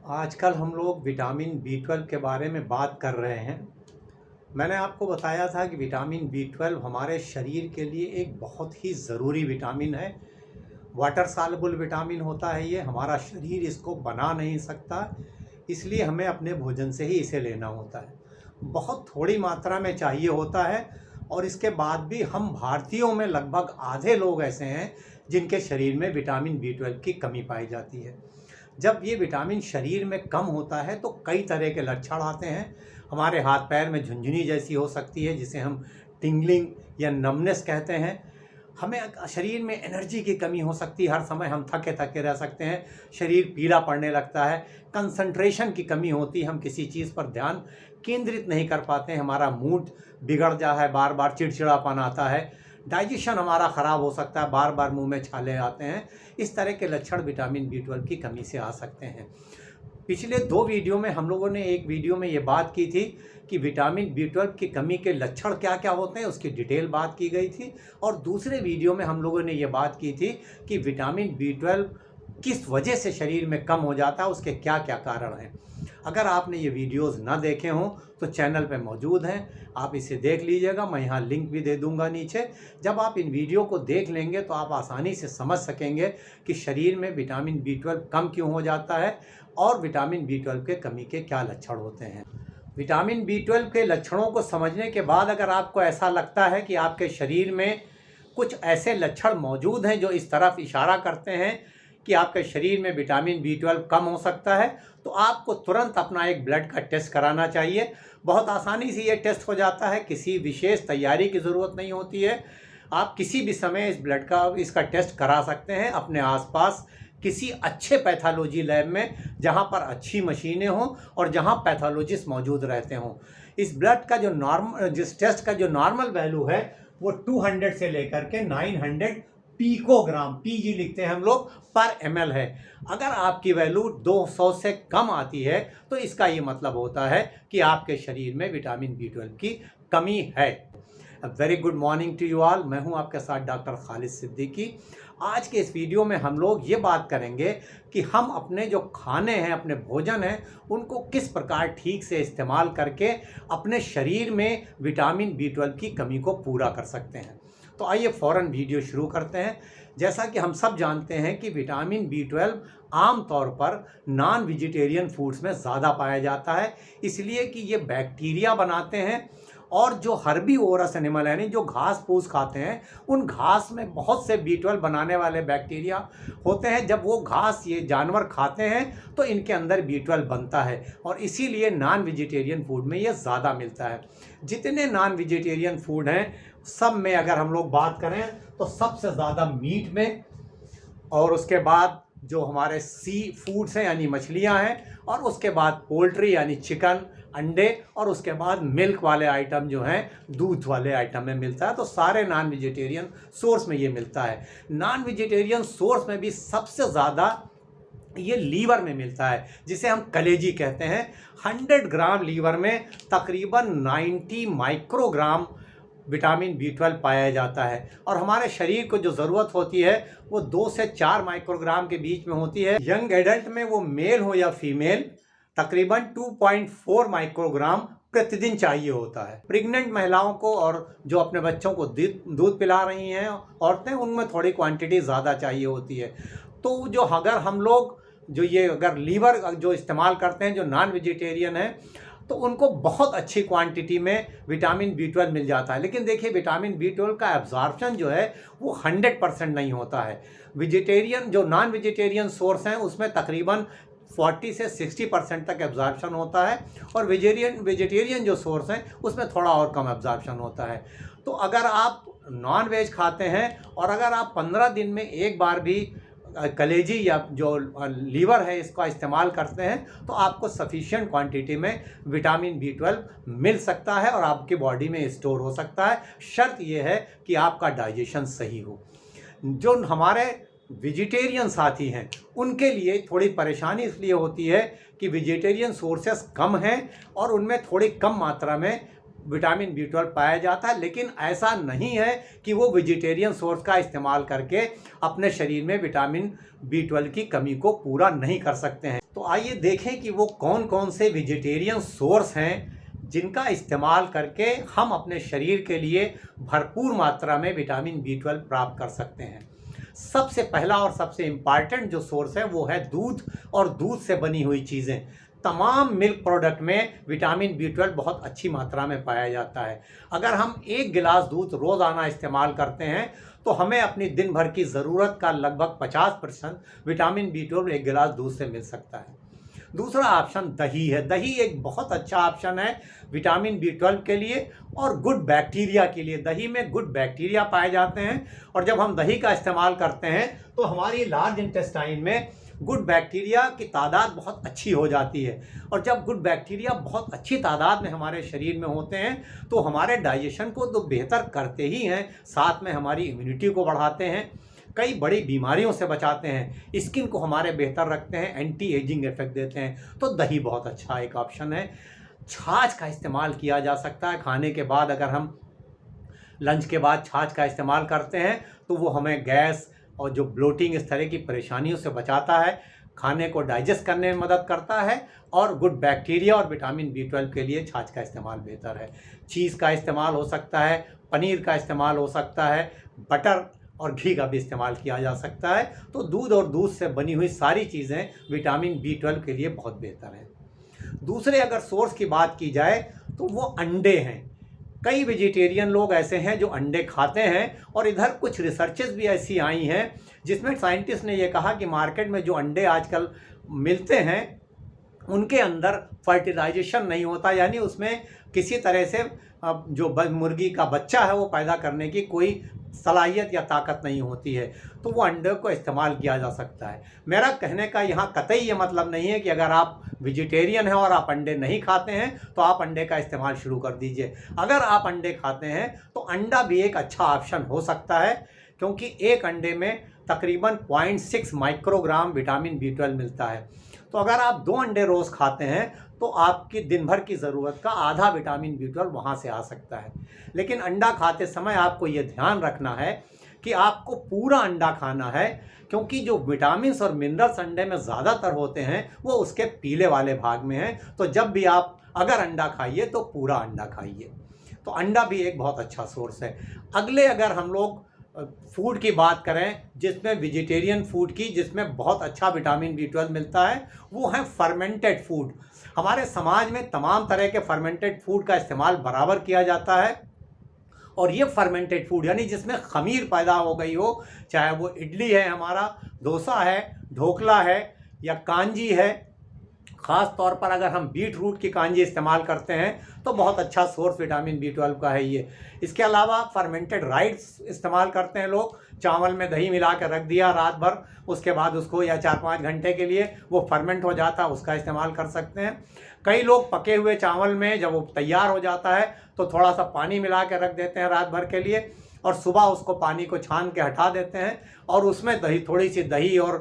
आजकल हम लोग विटामिन बी 12 के बारे में बात कर रहे हैं। मैंने आपको बताया था कि विटामिन बी 12 हमारे शरीर के लिए एक बहुत ही ज़रूरी विटामिन है। वाटर सॉल्युबल विटामिन होता है ये, हमारा शरीर इसको बना नहीं सकता, इसलिए हमें अपने भोजन से ही इसे लेना होता है। बहुत थोड़ी मात्रा में चाहिए होता है और इसके बाद भी हम भारतीयों में लगभग आधे लोग ऐसे हैं जिनके शरीर में विटामिन बी 12 की कमी पाई जाती है। जब ये विटामिन शरीर में कम होता है तो कई तरह के लक्षण आते हैं। हमारे हाथ पैर में झुंझुनी जैसी हो सकती है जिसे हम टिंगलिंग या नमनेस कहते हैं। हमें शरीर में एनर्जी की कमी हो सकती है, हर समय हम थके थके रह सकते हैं, शरीर पीला पड़ने लगता है, कंसंट्रेशन की कमी होती है, हम किसी चीज़ पर ध्यान केंद्रित नहीं कर पाते हैं, हमारा मूड बिगड़ जाता है, बार बार चिड़चिड़ापन आता है, डाइजेशन हमारा ख़राब हो सकता है, बार बार मुंह में छाले आते हैं। इस तरह के लक्षण विटामिन बी 12 की कमी से आ सकते हैं। पिछले 2 वीडियो में हम लोगों ने एक वीडियो में ये बात की थी कि विटामिन बी 12 की कमी के लक्षण क्या क्या होते हैं, उसकी डिटेल बात की गई थी। और दूसरे वीडियो में हम लोगों ने ये बात की थी कि विटामिन बी 12 किस वजह से शरीर में कम हो जाता है, उसके क्या क्या कारण हैं। अगर आपने ये वीडियोस ना देखे हों तो चैनल पे मौजूद हैं, आप इसे देख लीजिएगा, मैं यहाँ लिंक भी दे दूँगा नीचे। जब आप इन वीडियो को देख लेंगे तो आप आसानी से समझ सकेंगे कि शरीर में विटामिन बी 12 कम क्यों हो जाता है और विटामिन बी 12 के कमी के क्या लक्षण होते हैं। विटामिन बी 12 के लक्षणों को समझने के बाद अगर आपको ऐसा लगता है कि आपके शरीर में कुछ ऐसे लक्षण मौजूद हैं जो इस तरफ इशारा करते हैं कि आपके शरीर में विटामिन बी 12 कम हो सकता है, तो आपको तुरंत अपना एक ब्लड का टेस्ट कराना चाहिए। बहुत आसानी से ये टेस्ट हो जाता है, किसी विशेष तैयारी की ज़रूरत नहीं होती है। आप किसी भी समय इस ब्लड का इसका टेस्ट करा सकते हैं अपने आसपास किसी अच्छे पैथोलॉजी लैब में, जहाँ पर अच्छी मशीनें हों और जहाँ पैथोलॉजिस्ट मौजूद रहते हों। इस ब्लड का जिस टेस्ट का जो नॉर्मल वैल्यू है वो 200 से लेकर के 900 पिकोग्राम, पीजी लिखते हैं हम लोग, पर ml है। अगर आपकी वैल्यू 200 से कम आती है तो इसका ये मतलब होता है कि आपके शरीर में विटामिन बी 12 की कमी है। Very good morning to you all, मैं हूं आपके साथ डॉक्टर खालिद सिद्दीकी। आज के इस वीडियो में हम लोग ये बात करेंगे कि हम अपने जो खाने हैं, अपने भोजन हैं, उनको किस प्रकार ठीक से इस्तेमाल करके अपने शरीर में विटामिन बी 12 की कमी को पूरा कर सकते हैं। तो आइए फ़ौरन वीडियो शुरू करते हैं। जैसा कि हम सब जानते हैं कि विटामिन बी 12 आम तौर पर नॉन वेजिटेरियन फूड्स में ज़्यादा पाया जाता है, इसलिए कि ये बैक्टीरिया बनाते हैं और जो हर्बीवोरस एनिमल यानी जो घास फूस खाते हैं, उन घास में बहुत से बी 12 बनाने वाले बैक्टीरिया होते हैं। जब वो घास ये जानवर खाते हैं तो इनके अंदर बी 12 बनता है और इसीलिए नॉन वेजिटेरियन फूड में ये ज़्यादा मिलता है। जितने नॉन वेजिटेरियन फूड हैं सब में अगर हम लोग बात करें तो सबसे ज़्यादा मीट में, और उसके बाद जो हमारे सी फूड्स हैं यानी मछलियां हैं, और उसके बाद पोल्ट्री यानी चिकन, अंडे, और उसके बाद मिल्क वाले आइटम जो हैं, दूध वाले आइटम में मिलता है। तो सारे नॉन वेजिटेरियन सोर्स में ये मिलता है। नॉन वेजिटेरियन सोर्स में भी सबसे ज़्यादा ये लीवर में मिलता है, जिसे हम कलेजी कहते हैं। 100 ग्राम लीवर में तकरीबन 90 माइक्रोग्राम विटामिन बी 12 पाया जाता है और हमारे शरीर को जो ज़रूरत होती है वो 2 से 4 माइक्रोग्राम के बीच में होती है। यंग एडल्ट में, वो मेल हो या फीमेल, तकरीबन 2.4 माइक्रोग्राम प्रतिदिन चाहिए होता है। प्रेग्नेंट महिलाओं को और जो अपने बच्चों को दूध पिला रही हैं औरतें, उनमें थोड़ी क्वांटिटी ज़्यादा चाहिए होती है। तो जो अगर हम लोग अगर लीवर जो इस्तेमाल करते हैं जो नॉन वेजिटेरियन है, तो उनको बहुत अच्छी क्वांटिटी में विटामिन बी 12 मिल जाता है। लेकिन देखिए, विटामिन बी 12 का एब्जॉर्प्शन जो है वो 100% नहीं होता है। जो नॉन वेजिटेरियन सोर्स हैं उसमें तकरीबन 40 से 60% तक एब्जॉर्प्शन होता है और वेजिटेरियन जो सोर्स हैं उसमें थोड़ा और कम एब्जॉर्प्शन होता है। तो अगर आप नॉन वेज खाते हैं और अगर आप 15 दिन में एक बार भी कलेजी या जो लीवर है इसका इस्तेमाल करते हैं तो आपको सफिशिएंट क्वांटिटी में विटामिन बी 12 मिल सकता है और आपकी बॉडी में स्टोर हो सकता है। शर्त यह है कि आपका डाइजेशन सही हो। जो हमारे वेजिटेरियन साथी हैं उनके लिए थोड़ी परेशानी इसलिए होती है कि वेजिटेरियन सोर्सेस कम हैं और उनमें थोड़ी कम मात्रा में विटामिन B12 पाया जाता है, लेकिन ऐसा नहीं है कि वो वेजिटेरियन सोर्स का इस्तेमाल करके अपने शरीर में विटामिन B12 की कमी को पूरा नहीं कर सकते हैं। तो आइए देखें कि वो कौन कौन से वेजिटेरियन सोर्स हैं जिनका इस्तेमाल करके हम अपने शरीर के लिए भरपूर मात्रा में विटामिन B12 प्राप्त कर सकते हैं। सबसे पहला और सबसे इम्पॉर्टेंट जो सोर्स है वो है दूध और दूध से बनी हुई चीज़ें। तमाम मिल्क प्रोडक्ट में विटामिन B12 बहुत अच्छी मात्रा में पाया जाता है। अगर हम 1 गिलास दूध रोज़ाना इस्तेमाल करते हैं तो हमें अपनी दिन भर की ज़रूरत का लगभग 50% विटामिन B12 1 गिलास दूध से मिल सकता है। दूसरा ऑप्शन दही है। दही एक बहुत अच्छा ऑप्शन है विटामिन B12 के लिए और गुड बैक्टीरिया के लिए। दही में गुड बैक्टीरिया पाए जाते हैं और जब हम दही का इस्तेमाल करते हैं तो हमारी लार्ज इंटेस्टाइन में गुड बैक्टीरिया की तादाद बहुत अच्छी हो जाती है। और जब गुड बैक्टीरिया बहुत अच्छी तादाद में हमारे शरीर में होते हैं तो हमारे डाइजेशन को तो बेहतर करते ही हैं, साथ में हमारी इम्यूनिटी को बढ़ाते हैं, कई बड़ी बीमारियों से बचाते हैं, स्किन को हमारे बेहतर रखते हैं, एंटी एजिंग इफेक्ट देते हैं। तो दही बहुत अच्छा एक ऑप्शन है। छाछ का इस्तेमाल किया जा सकता है खाने के बाद। अगर हम लंच के बाद छाछ का इस्तेमाल करते हैं तो वो हमें गैस और जो ब्लोटिंग इस तरह की परेशानियों से बचाता है, खाने को डाइजेस्ट करने में मदद करता है और गुड बैक्टीरिया और विटामिन B12 के लिए छाछ का इस्तेमाल बेहतर है। चीज़ का इस्तेमाल हो सकता है, पनीर का इस्तेमाल हो सकता है, बटर और घी का भी इस्तेमाल किया जा सकता है। तो दूध और दूध से बनी हुई सारी चीज़ें विटामिन B12 के लिए बहुत बेहतर हैं। दूसरे अगर सोर्स की बात की जाए तो वो अंडे हैं। कई वेजिटेरियन लोग ऐसे हैं जो अंडे खाते हैं और इधर कुछ रिसर्चेस भी ऐसी आई हैं जिसमें साइंटिस्ट ने ये कहा कि मार्केट में जो अंडे आजकल मिलते हैं उनके अंदर फर्टिलाइजेशन नहीं होता, यानी उसमें किसी तरह से जो मुर्गी का बच्चा है वो पैदा करने की कोई सलाहियत या ताकत नहीं होती है। तो वो अंडे को इस्तेमाल किया जा सकता है। मेरा कहने का यहाँ कतई ये मतलब नहीं है कि अगर आप वेजिटेरियन हैं और आप अंडे नहीं खाते हैं तो आप अंडे का इस्तेमाल शुरू कर दीजिए। अगर आप अंडे खाते हैं तो अंडा भी एक अच्छा ऑप्शन हो सकता है, क्योंकि एक अंडे में तकरीबन 0.6 माइक्रोग्राम विटामिन B12 मिलता है। तो अगर आप 2 अंडे रोज़ खाते हैं तो आपकी दिन भर की ज़रूरत का आधा विटामिन B12 वहाँ से आ सकता है। लेकिन अंडा खाते समय आपको ये ध्यान रखना है कि आपको पूरा अंडा खाना है, क्योंकि जो विटामिन्स और मिनरल्स अंडे में ज़्यादातर होते हैं वो उसके पीले वाले भाग में हैं। तो जब भी आप अगर अंडा खाइए तो पूरा अंडा खाइए। तो अंडा भी एक बहुत अच्छा सोर्स है। अगले अगर हम लोग फूड की बात करें जिसमें वेजिटेरियन फूड की, जिसमें बहुत अच्छा विटामिन B12 मिलता है, वो है फर्मेंटेड फूड। हमारे समाज में तमाम तरह के फर्मेंटेड फूड का इस्तेमाल बराबर किया जाता है और ये फर्मेंटेड फूड यानी जिसमें खमीर पैदा हो गई हो, चाहे वो इडली है, हमारा डोसा है, ढोकला है या कांजी है। ख़ास तौर पर अगर हम बीट रूट की कांजी इस्तेमाल करते हैं तो बहुत अच्छा सोर्स विटामिन B12 का है ये। इसके अलावा फर्मेंटेड राइस इस्तेमाल करते हैं लोग। चावल में दही मिला कर रख दिया रात भर, उसके बाद उसको या 4-5 घंटे के लिए वो फर्मेंट हो जाता है, उसका इस्तेमाल कर सकते हैं। कई लोग पके हुए चावल में जब वो तैयार हो जाता है तो थोड़ा सा पानी मिला के रख देते हैं रात भर के लिए और सुबह उसको पानी को छान के हटा देते हैं और उसमें थोड़ी सी दही और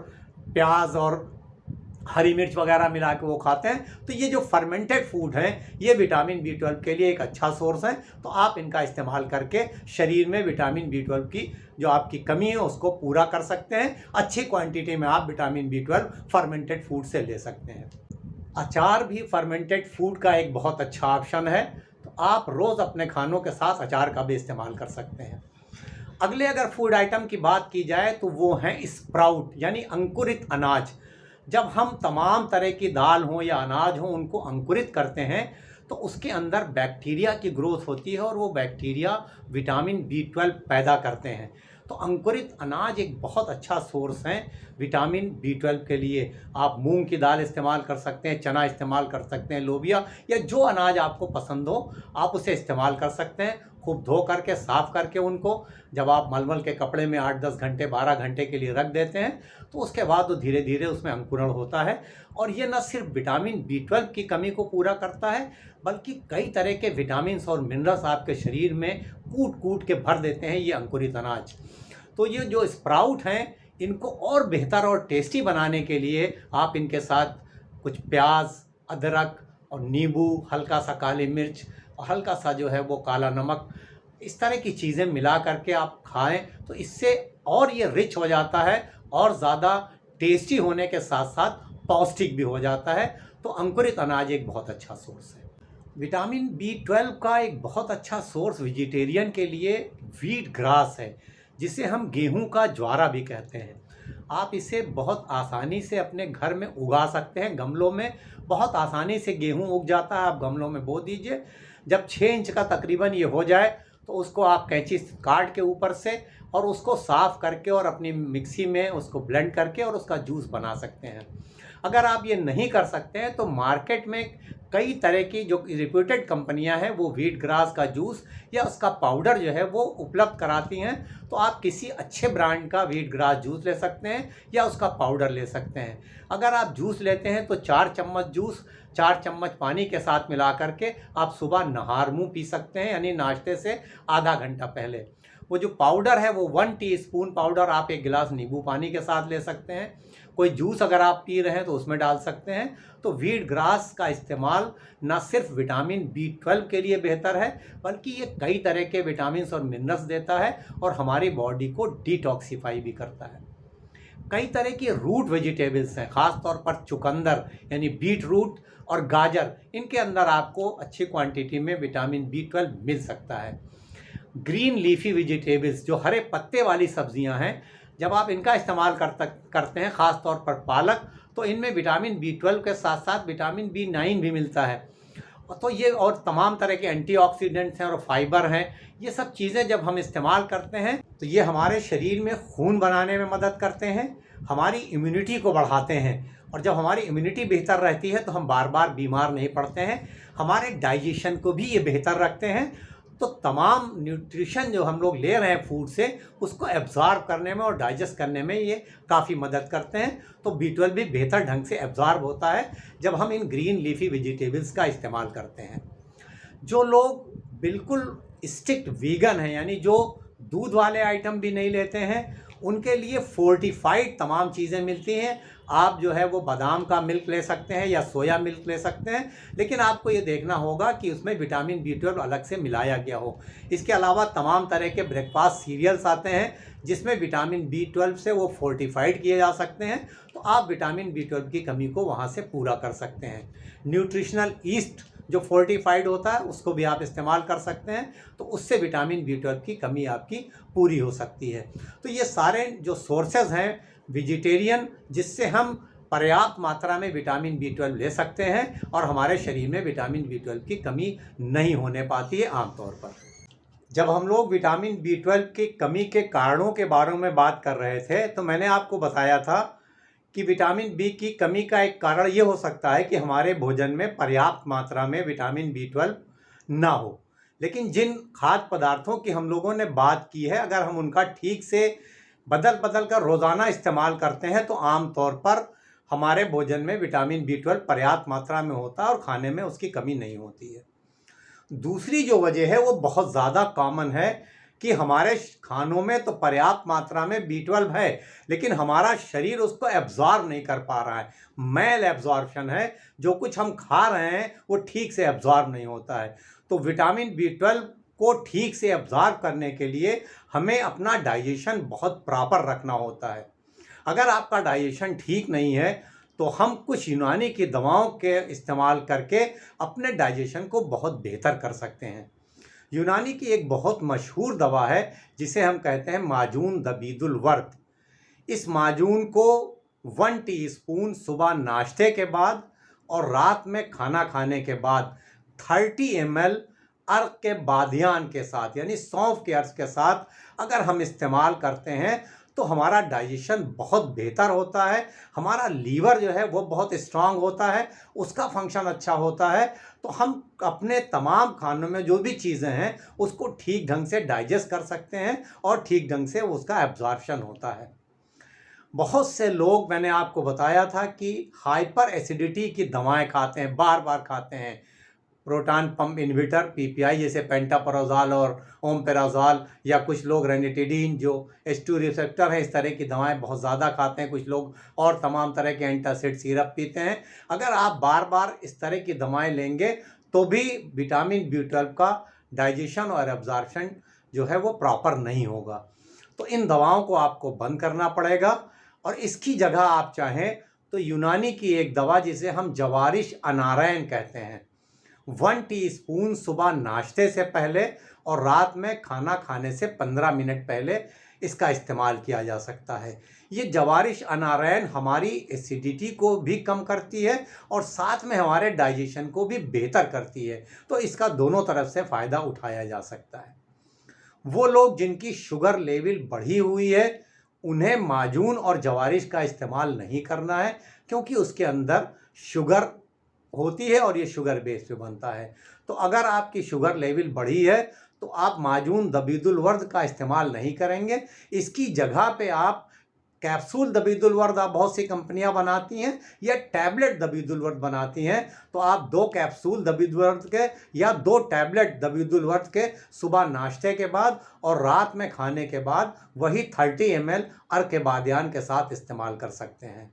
प्याज और हरी मिर्च वगैरह मिला के वो खाते हैं। तो ये जो फर्मेंटेड फूड हैं ये विटामिन B12 के लिए एक अच्छा सोर्स है। तो आप इनका इस्तेमाल करके शरीर में विटामिन B12 की जो आपकी कमी है उसको पूरा कर सकते हैं। अच्छी क्वांटिटी में आप विटामिन B12 फर्मेंटेड फूड से ले सकते हैं। अचार भी फर्मेंटेड फूड का एक बहुत अच्छा ऑप्शन है। तो आप रोज़ अपने खानों के साथ अचार का भी इस्तेमाल कर सकते हैं। अगले अगर फूड आइटम की बात की जाए तो वो हैं स्प्राउट यानी अंकुरित अनाज। जब हम तमाम तरह की दाल हो या अनाज हो उनको अंकुरित करते हैं तो उसके अंदर बैक्टीरिया की ग्रोथ होती है और वो बैक्टीरिया विटामिन B12 पैदा करते हैं। तो अंकुरित अनाज एक बहुत अच्छा सोर्स है विटामिन B12 के लिए। आप मूंग की दाल इस्तेमाल कर सकते हैं, चना इस्तेमाल कर सकते हैं, लोबिया या जो अनाज आपको पसंद हो आप उसे इस्तेमाल कर सकते हैं। खूब धो करके साफ़ करके उनको जब आप मलमल के कपड़े में 8-10 घंटे 12 घंटे के लिए रख देते हैं तो उसके बाद वो धीरे धीरे उसमें अंकुरण होता है। और ये न सिर्फ विटामिन B12 की कमी को पूरा करता है बल्कि कई तरह के विटामिन्स और मिनरल्स आपके शरीर में कूट कूट के भर देते हैं ये अंकुरित अनाज। तो ये जो स्प्राउट हैं इनको और बेहतर और टेस्टी बनाने के लिए आप इनके साथ कुछ प्याज, अदरक और नींबू, हल्का सा काली मिर्च, हल्का सा जो है वो काला नमक, इस तरह की चीज़ें मिला करके आप खाएं तो इससे और ये रिच हो जाता है और ज़्यादा टेस्टी होने के साथ साथ पौष्टिक भी हो जाता है। तो अंकुरित अनाज एक बहुत अच्छा सोर्स है। विटामिन B12 का एक बहुत अच्छा सोर्स वेजिटेरियन के लिए व्हीट ग्रास है, जिसे हम गेहूं का ज्वारा भी कहते हैं। आप इसे बहुत आसानी से अपने घर में उगा सकते हैं, गमलों में बहुत आसानी से गेहूं उग जाता है। आप गमलों में बो दीजिए, जब 6 इंच का तकरीबन ये हो जाए तो उसको आप कैंची काट के ऊपर से और उसको साफ़ करके और अपनी मिक्सी में उसको ब्लेंड करके और उसका जूस बना सकते हैं। अगर आप ये नहीं कर सकते हैं तो मार्केट में कई तरह की जो रिप्यूटेड कंपनियां हैं वो व्हीट ग्रास का जूस या उसका पाउडर जो है वो उपलब्ध कराती हैं। तो आप किसी अच्छे ब्रांड का व्हीट ग्रास जूस ले सकते हैं या उसका पाउडर ले सकते हैं। अगर आप जूस लेते हैं तो 4 चम्मच जूस 4 चम्मच पानी के साथ मिला करके आप सुबह नहार मुँह पी सकते हैं, यानी नाश्ते से आधा घंटा पहले। वो जो पाउडर है वो 1 टीस्पून पाउडर आप 1 गिलास नींबू पानी के साथ ले सकते हैं। कोई जूस अगर आप पी रहे हैं तो उसमें डाल सकते हैं। तो व्हीट ग्रास का इस्तेमाल न सिर्फ विटामिन B12 के लिए बेहतर है, बल्कि ये कई तरह के विटामिन और मिनरल्स देता है और हमारी बॉडी को डिटॉक्सिफाई भी करता है। कई तरह की रूट वेजिटेबल्स हैं, ख़ास तौर पर चुकंदर यानी बीट रूट और गाजर, इनके अंदर आपको अच्छी क्वांटिटी में विटामिन B12 मिल सकता है। ग्रीन लीफी वेजिटेबल्स, जो हरे पत्ते वाली सब्जियां हैं, जब आप इनका इस्तेमाल करते हैं, ख़ास तौर पर पालक, तो इनमें विटामिन B12 के साथ साथ विटामिन B9 भी मिलता है। तो ये और तमाम तरह के एंटीऑक्सीडेंट्स हैं और फाइबर हैं। ये सब चीज़ें जब हम इस्तेमाल करते हैं तो ये हमारे शरीर में खून बनाने में मदद करते हैं, हमारी इम्यूनिटी को बढ़ाते हैं, और जब हमारी इम्यूनिटी बेहतर रहती है तो हम बार बार बीमार नहीं पड़ते हैं। हमारे डाइजेशन को भी ये बेहतर रखते हैं। तो तमाम न्यूट्रिशन जो हम लोग ले रहे हैं फूड से, उसको एब्जॉर्ब करने में और डाइजेस्ट करने में ये काफ़ी मदद करते हैं। तो B12 भी बेहतर ढंग से एब्जॉर्ब होता है जब हम इन ग्रीन लीफी वेजिटेबल्स का इस्तेमाल करते हैं। जो लोग बिल्कुल स्ट्रिक्ट वीगन हैं, यानी जो दूध वाले आइटम भी नहीं लेते हैं, उनके लिए फोर्टिफाइड तमाम चीज़ें मिलती हैं। आप जो है वो बादाम का मिल्क ले सकते हैं या सोया मिल्क ले सकते हैं, लेकिन आपको ये देखना होगा कि उसमें विटामिन B12 अलग से मिलाया गया हो। इसके अलावा तमाम तरह के ब्रेकफास्ट सीरियल्स आते हैं जिसमें विटामिन B12 से वो फोर्टिफाइड किए जा सकते हैं। तो आप विटामिन B12 की कमी को वहाँ से पूरा कर सकते हैं। न्यूट्रिशनल ईस्ट जो फोर्टिफाइड होता है उसको भी आप इस्तेमाल कर सकते हैं, तो उससे विटामिन B12 की कमी आपकी पूरी हो सकती है। तो ये सारे जो सोर्सेज हैं वेजिटेरियन, जिससे हम पर्याप्त मात्रा में विटामिन B12 ले सकते हैं और हमारे शरीर में विटामिन B12 की कमी नहीं होने पाती है आमतौर पर। जब हम लोग विटामिन B12 की कमी के कारणों के बारे में बात कर रहे थे तो मैंने आपको बताया था कि विटामिन B की कमी का एक कारण ये हो सकता है कि हमारे भोजन में पर्याप्त मात्रा में विटामिन B12 ना हो। लेकिन जिन खाद्य पदार्थों की हम लोगों ने बात की है, अगर हम उनका ठीक से बदल बदल कर रोज़ाना इस्तेमाल करते हैं तो आम तौर पर हमारे भोजन में विटामिन B12 पर्याप्त मात्रा में होता है और खाने में उसकी कमी नहीं होती है। दूसरी जो वजह है वो बहुत ज़्यादा कॉमन है कि हमारे खानों में तो पर्याप्त मात्रा में B12 है, लेकिन हमारा शरीर उसको एब्जॉर्ब नहीं कर पा रहा है। मैल एब्जॉर्प्शन है, जो कुछ हम खा रहे हैं वो ठीक से एब्जॉर्ब नहीं होता है। तो विटामिन B12 को ठीक से एब्जॉर्ब करने के लिए हमें अपना डाइजेशन बहुत प्रॉपर रखना होता है। अगर आपका डाइजेशन ठीक नहीं है तो हम कुछ यूनानी की दवाओं के इस्तेमाल करके अपने डाइजेशन को बहुत बेहतर कर सकते हैं। यूनानी की एक बहुत मशहूर दवा है जिसे हम कहते हैं माजून दबीदुल वर्द। इस माजून को 1 टीस्पून सुबह नाश्ते के बाद और रात में खाना खाने के बाद 30 ml अर्क के बादियान के साथ, यानी सौंफ के अर्क के साथ अगर हम इस्तेमाल करते हैं तो हमारा डाइजेशन बहुत बेहतर होता है। हमारा लीवर जो है वो बहुत स्ट्रांग होता है, उसका फंक्शन अच्छा होता है। तो हम अपने तमाम खानों में जो भी चीज़ें हैं उसको ठीक ढंग से डाइजेस्ट कर सकते हैं और ठीक ढंग से उसका एब्जॉर्प्शन होता है। बहुत से लोग, मैंने आपको बताया था कि हाइपर एसिडिटी की दवाएं खाते हैं, बार बार खाते हैं। प्रोटॉन पंप इन्हिबिटर PPI जैसे पेंटापरोजॉल और ओमपेराजॉल, या कुछ लोग रेनिटिडीन जो H2 रिसेप्टर है, इस तरह की दवाएं बहुत ज़्यादा खाते हैं। कुछ लोग और तमाम तरह के एंटासिड सिरप पीते हैं। अगर आप बार बार इस तरह की दवाएं लेंगे तो भी विटामिन B12 का डाइजेशन और एब्जॉर्प्शन जो है वो प्रॉपर नहीं होगा। तो इन दवाओं को आपको बंद करना पड़ेगा और इसकी जगह आप चाहें तो यूनानी की एक दवा जिसे हम जवारिश अनारायण कहते हैं, 1 टीस्पून सुबह नाश्ते से पहले और रात में खाना खाने से 15 मिनट पहले इसका इस्तेमाल किया जा सकता है। ये जवारिश अनारायण हमारी एसिडिटी को भी कम करती है और साथ में हमारे डाइजेशन को भी बेहतर करती है, तो इसका दोनों तरफ से फ़ायदा उठाया जा सकता है। वो लोग जिनकी शुगर लेवल बढ़ी हुई है उन्हें माजून और जवारिश का इस्तेमाल नहीं करना है, क्योंकि उसके अंदर शुगर होती है और ये शुगर बेस पे बनता है। तो अगर आपकी शुगर लेवल बढ़ी है तो आप माजून दबीदुल वर्द का इस्तेमाल नहीं करेंगे। इसकी जगह पे आप कैप्सूल दबीदुल वर्द, आप बहुत सी कंपनियां बनाती हैं, या टैबलेट दबीदुल वर्द बनाती हैं, तो आप 2 कैप्सूल दबीदुल वर्द के या 2 टैबलेट दबीदुल वर्द के सुबह नाश्ते के बाद और रात में खाने के बाद वही 30 ml अर्क-ए-बादियान के साथ इस्तेमाल कर सकते हैं।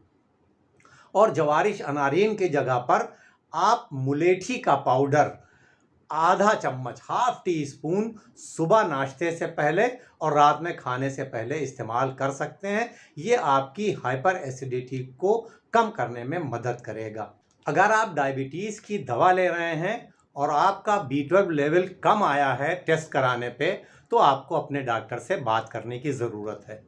और जवारिश अनारीन की जगह पर आप मुलेठी का पाउडर आधा चम्मच, हाफ टी स्पून सुबह नाश्ते से पहले और रात में खाने से पहले इस्तेमाल कर सकते हैं। ये आपकी हाइपर एसिडिटी को कम करने में मदद करेगा। अगर आप डायबिटीज़ की दवा ले रहे हैं और आपका B12 लेवल कम आया है टेस्ट कराने पे, तो आपको अपने डॉक्टर से बात करने की ज़रूरत है।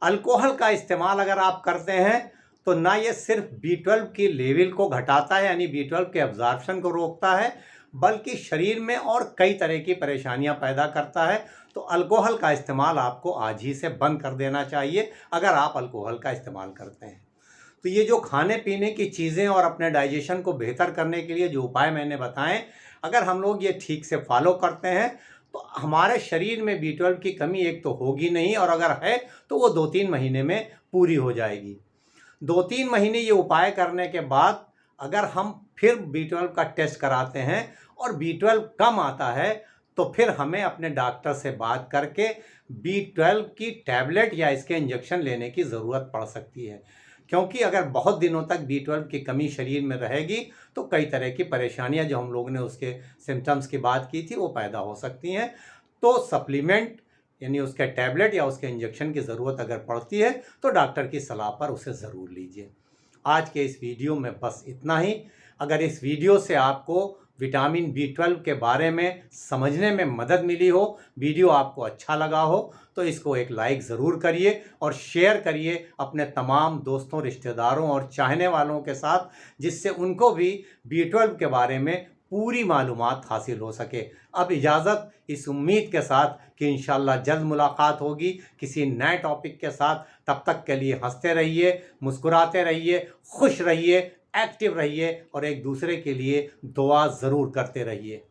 अल्कोहल का इस्तेमाल अगर आप करते हैं तो ना ये सिर्फ B12 की लेवल को घटाता है, यानी B12 के एब्जॉर्प्शन को रोकता है, बल्कि शरीर में और कई तरह की परेशानियां पैदा करता है। तो अल्कोहल का इस्तेमाल आपको आज ही से बंद कर देना चाहिए अगर आप अल्कोहल का इस्तेमाल करते हैं। तो ये जो खाने पीने की चीज़ें और अपने डाइजेशन को बेहतर करने के लिए जो उपाय मैंने बताएं, अगर हम लोग ये ठीक से फॉलो करते हैं तो हमारे शरीर में B12 की कमी एक तो होगी नहीं, और अगर है तो वो 2-3 महीने में पूरी हो जाएगी। 2-3 महीने ये उपाय करने के बाद अगर हम फिर B12 का टेस्ट कराते हैं और B12 कम आता है, तो फिर हमें अपने डॉक्टर से बात करके B12 की टैबलेट या इसके इंजेक्शन लेने की ज़रूरत पड़ सकती है, क्योंकि अगर बहुत दिनों तक B12 की कमी शरीर में रहेगी तो कई तरह की परेशानियां, जो हम लोग ने उसके सिम्टम्स की बात की थी, वो पैदा हो सकती हैं। तो सप्लीमेंट यानी उसके टैबलेट या उसके इंजेक्शन की ज़रूरत अगर पड़ती है तो डॉक्टर की सलाह पर उसे ज़रूर लीजिए। आज के इस वीडियो में बस इतना ही। अगर इस वीडियो से आपको विटामिन B12 के बारे में समझने में मदद मिली हो, वीडियो आपको अच्छा लगा हो, तो इसको एक लाइक ज़रूर करिए और शेयर करिए अपने तमाम दोस्तों, रिश्तेदारों और चाहने वालों के साथ, जिससे उनको भी B12 के बारे में पूरी मालूमात हासिल हो सके। अब इजाज़त, इस उम्मीद के साथ कि इंशाअल्लाह जल्द मुलाकात होगी किसी नए टॉपिक के साथ। तब तक के लिए हंसते रहिए, मुस्कुराते रहिए, खुश रहिए, एक्टिव रहिए और एक दूसरे के लिए दुआ ज़रूर करते रहिए।